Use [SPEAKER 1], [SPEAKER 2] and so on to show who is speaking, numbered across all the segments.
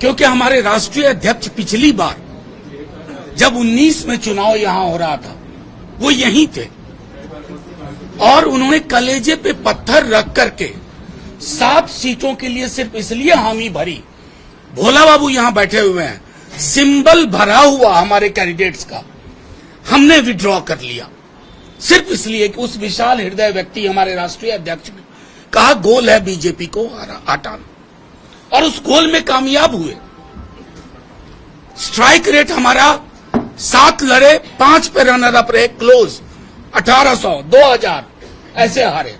[SPEAKER 1] क्योंकि हमारे राष्ट्रीय अध्यक्ष पिछली बार जब 19 में चुनाव यहां हो रहा था वो यहीं थे और उन्होंने कलेजे पे पत्थर रख करके 7 सीटों के लिए सिर्फ इसलिए हामी भरी। भोला बाबू यहां बैठे हुए हैं, सिंबल भरा हुआ हमारे कैंडिडेट्स का हमने विड्रॉ कर लिया सिर्फ इसलिए कि उस विशाल हृदय व्यक्ति हमारे राष्ट्रीय अध्यक्ष ने कहा गोल है बीजेपी को हटाना, और उस गोल में कामयाब हुए। स्ट्राइक रेट हमारा 7 लड़े 5 पे रनर अप रहे, क्लोज 1800 2000 ऐसे हारे।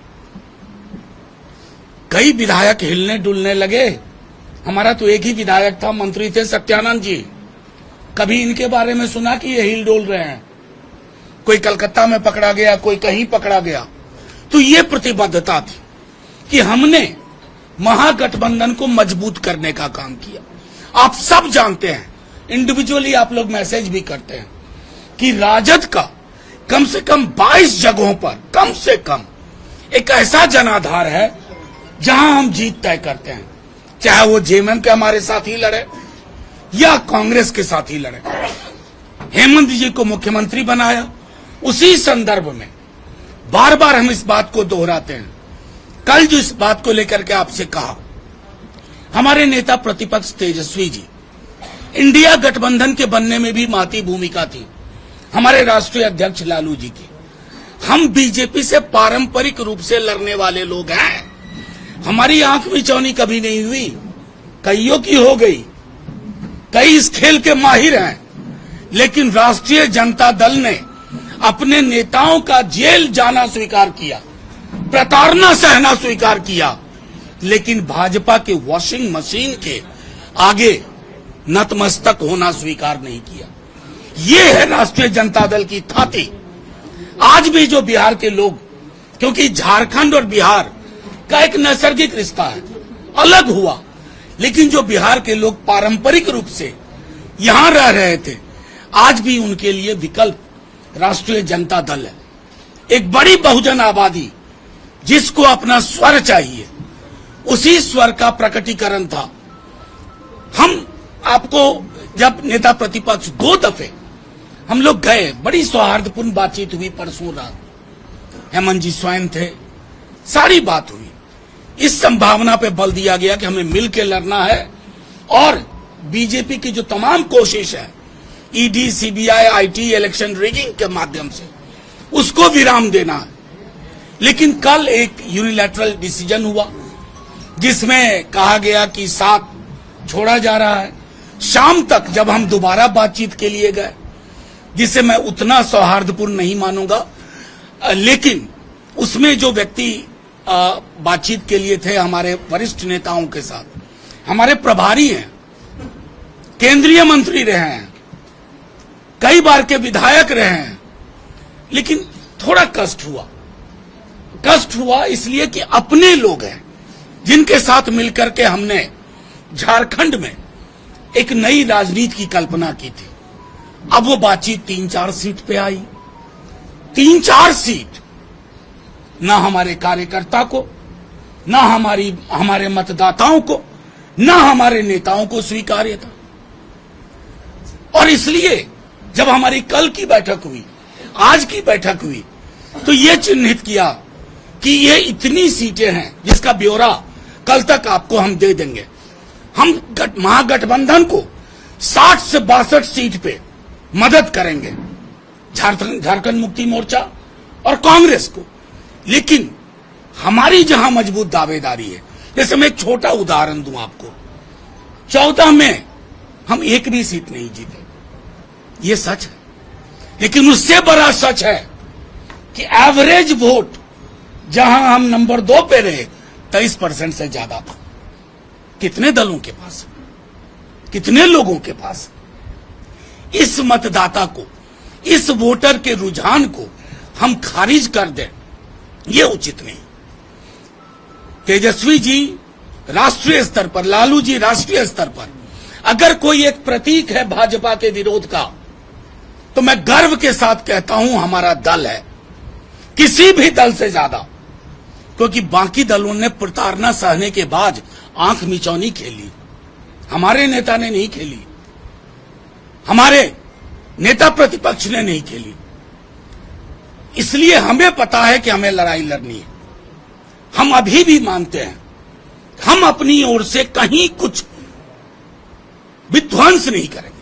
[SPEAKER 1] कई विधायक हिलने डुलने लगे। हमारा तो एक ही विधायक था, मंत्री थे सत्यानंद जी। कभी इनके बारे में सुना कि ये हिल डोल रहे हैं? कोई कलकत्ता में पकड़ा गया, कोई कहीं पकड़ा गया। तो ये प्रतिबद्धता थी कि हमने महागठबंधन को मजबूत करने का काम किया। आप सब जानते हैं, इंडिविजुअली आप लोग मैसेज भी करते हैं कि राजद का कम से कम 22 जगहों पर कम से कम एक ऐसा जनाधार है जहां हम जीत तय करते हैं, चाहे वो जेएमएम के हमारे साथ ही लड़े या कांग्रेस के साथ ही लड़े। हेमंत जी को मुख्यमंत्री बनाया, उसी संदर्भ में बार बार हम इस बात को दोहराते हैं। कल जो इस बात को लेकर के आपसे कहा, हमारे नेता प्रतिपक्ष तेजस्वी जी, इंडिया गठबंधन के बनने में भी महती भूमिका थी हमारे राष्ट्रीय अध्यक्ष लालू जी की। हम बीजेपी से पारंपरिक रूप से लड़ने वाले लोग हैं, हमारी आंख मिचौनी कभी नहीं हुई, कईयों की हो गई, कई इस खेल के माहिर हैं, लेकिन राष्ट्रीय जनता दल ने अपने नेताओं का जेल जाना स्वीकार किया, प्रताड़ना सहना स्वीकार किया, लेकिन भाजपा के वॉशिंग मशीन के आगे नतमस्तक होना स्वीकार नहीं किया। ये है राष्ट्रीय जनता दल की थाती। आज भी जो बिहार के लोग, क्योंकि झारखंड और बिहार का एक नैसर्गिक रिश्ता है, अलग हुआ, लेकिन जो बिहार के लोग पारंपरिक रूप से यहां रह रहे थे, आज भी उनके लिए विकल्प राष्ट्रीय जनता दल है। एक बड़ी बहुजन आबादी जिसको अपना स्वर चाहिए, उसी स्वर का प्रकटीकरण था। हम आपको जब नेता प्रतिपक्ष 2 दफे हम लोग गए, बड़ी सौहार्दपूर्ण बातचीत हुई परसों रात, हेमंत जी स्वयं थे, सारी बात हुई। इस संभावना पे बल दिया गया कि हमें मिलकर लड़ना है और बीजेपी की जो तमाम कोशिश है ED, CBI, IT, election rigging के माध्यम से, उसको विराम देना है। लेकिन कल एक यूनिलैटरल डिसीजन हुआ जिसमें कहा गया कि 7 छोड़ा जा रहा है। शाम तक जब हम दोबारा बातचीत के लिए गए, जिसे मैं उतना सौहार्दपूर्ण नहीं मानूंगा, लेकिन उसमें जो व्यक्ति बातचीत के लिए थे हमारे वरिष्ठ नेताओं के साथ, हमारे प्रभारी हैं, केंद्रीय मंत्री रहे हैं, कई बार के विधायक रहे हैं, लेकिन थोड़ा कष्ट हुआ इसलिए कि अपने लोग हैं जिनके साथ मिलकर के हमने झारखंड में एक नई राजनीति की कल्पना की थी। अब वो बातचीत 3-4 सीट पे आई। 3-4 सीट ना हमारे कार्यकर्ता को, ना हमारे मतदाताओं को, ना हमारे नेताओं को स्वीकार्य था। और इसलिए जब हमारी कल की बैठक हुई, आज की बैठक हुई, तो ये चिन्हित किया कि ये इतनी सीटें हैं जिसका ब्यौरा कल तक आपको हम दे देंगे। हम महागठबंधन को 60 से 62 सीट पे मदद करेंगे, झारखंड मुक्ति मोर्चा और कांग्रेस को। लेकिन हमारी जहां मजबूत दावेदारी है, जैसे मैं एक छोटा उदाहरण दूं आपको, 14 में हम एक भी सीट नहीं जीते, ये सच है। लेकिन उससे बड़ा सच है कि एवरेज वोट जहां हम नंबर 2 पे रहे 23% से ज्यादा था। कितने दलों के पास, कितने लोगों के पास? इस मतदाता को, इस वोटर के रुझान को हम खारिज कर दें, ये उचित नहीं। तेजस्वी जी राष्ट्रीय स्तर पर, लालू जी राष्ट्रीय स्तर पर, अगर कोई एक प्रतीक है भाजपा के विरोध का, तो मैं गर्व के साथ कहता हूं हमारा दल है, किसी भी दल से ज्यादा। क्योंकि बाकी दलों ने प्रताड़ना सहने के बाद आंख मिचौनी खेली, हमारे नेता ने नहीं खेली, हमारे नेता प्रतिपक्ष ने नहीं खेली। इसलिए हमें पता है कि हमें लड़ाई लड़नी है। हम अभी भी मानते हैं हम अपनी ओर से कहीं कुछ विध्वंस नहीं करेंगे।